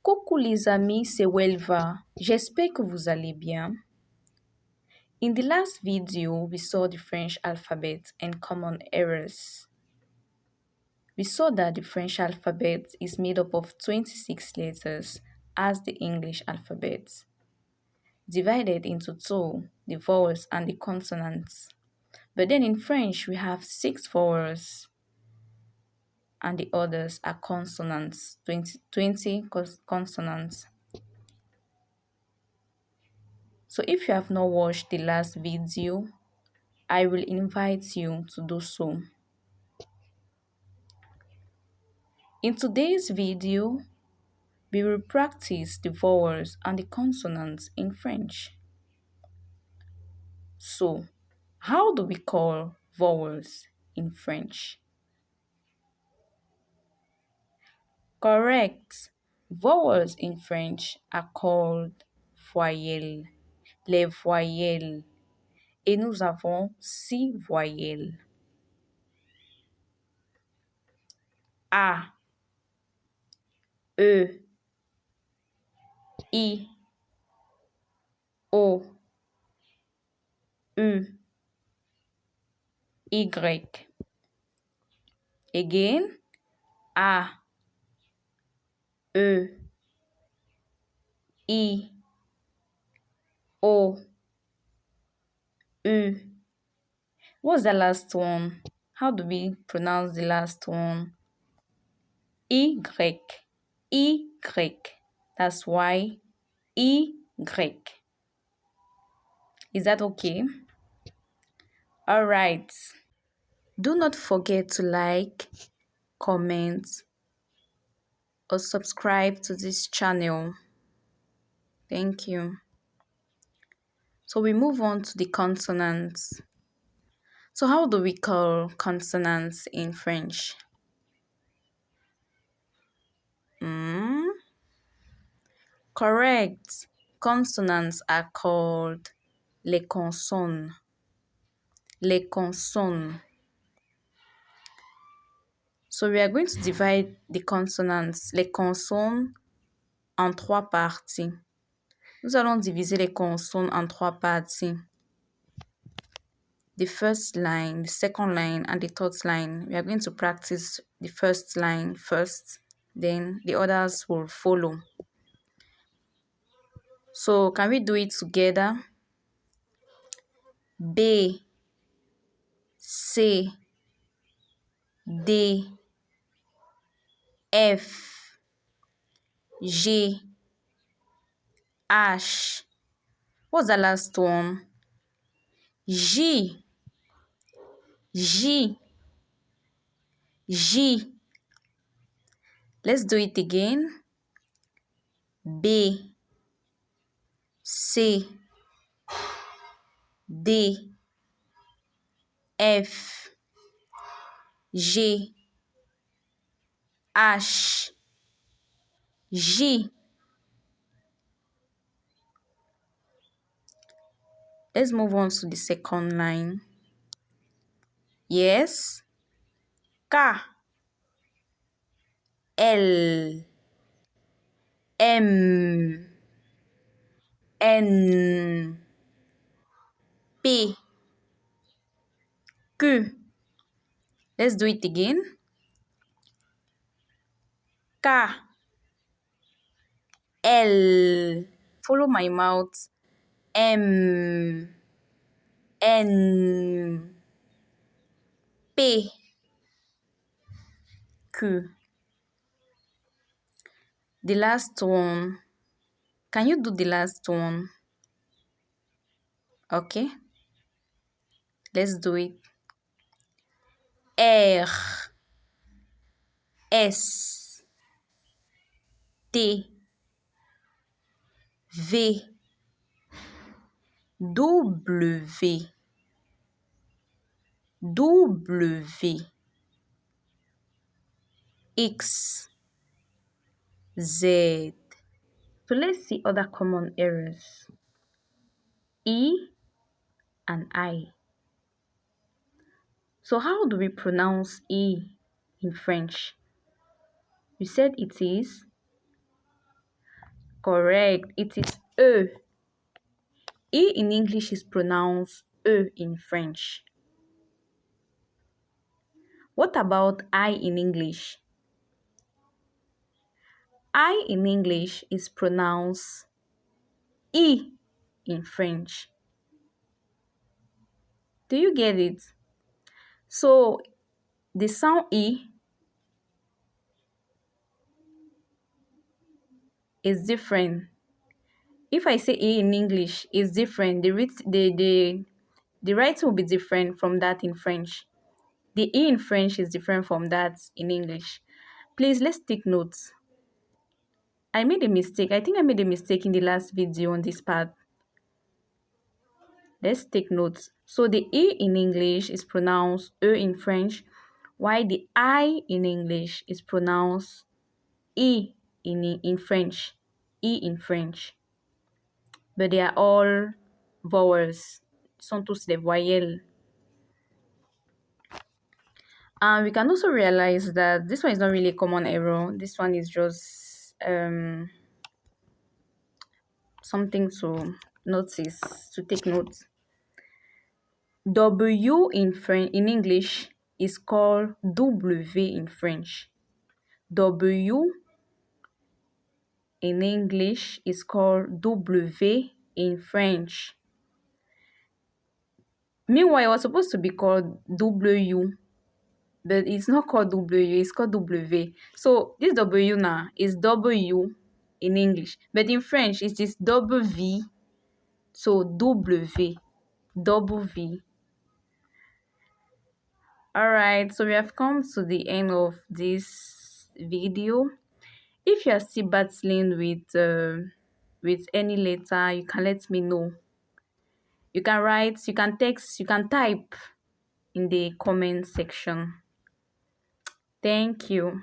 Coucou les amis, c'est Welva. J'espère que vous allez bien. In the last video, we saw the French alphabet and common errors. We saw that the French alphabet is made up of 26 letters as the English alphabet, divided into two, the vowels and the consonants. But then in French, we have 6 vowels and the others are consonants, 20 consonants. So if you have not watched the last video, I will invite you to do so. In today's video, we will practice the vowels and the consonants in French. So, how do we call vowels in French? Correct. Vowels in French are called voyelles, les voyelles. Et nous avons 6 voyelles. A, E, I, O, U, Y. Again, A, E, I, O, U. What's the last one? How do we pronounce the last one? Y. Y. That's why Y. Is that okay? Alright. Do not forget to like, comment, or subscribe to this channel. Thank you. So we move on to the consonants. So how do we call consonants in French? Correct. Consonants are called les consonnes. Les consonnes. So we are going to divide the consonants, les consonnes, en 3 parties. Nous allons diviser les consonnes en 3 parties. The first line, the second line, and the third line. We are going to practice the first line first, then the others will follow. So can we do it together? B, C, D, F, G, H. What's the last one? J, J, J. Let's do it again. B, C, D, F, G, H, J. Let's move on to the second line. Yes. K, L, M, N, P, Q. Let's do it again. K, L, follow my mouth, M, N, P, Q. The last one. Can you do the last one? Okay. Let's do it. R, S, T, V, W, W, X, Z. So let's see other common errors. E and I. So how do we pronounce E in French? We said it is Correct. It is E. E in English is pronounced E in French. What about I in English? I in English is pronounced E in French. Do you get it? So the sound E is different. If I say E in English, it's different. The writing will be different from that in French. The E in French is different from that in English. Please, let's take notes. I made a mistake. I think I made a mistake in the last video on this part. Let's take notes. So the E in English is pronounced E in French, while the I in English is pronounced E in French. E in French. But they are all vowels. Sont tous des voyelles. And we can also realize that this one is not really a common error. This one is just something to notice, to take note. W in English is called W in French. W in English is called W in French. Meanwhile, it was supposed to be called W, but it's not called W, it's called W. So this W now is W in English, but in French it is W. So W, W. All right, so we have come to the end of this video. If you are still battling with any letter, you can let me know. You can write, you can text, you can type in the comment section. Thank you.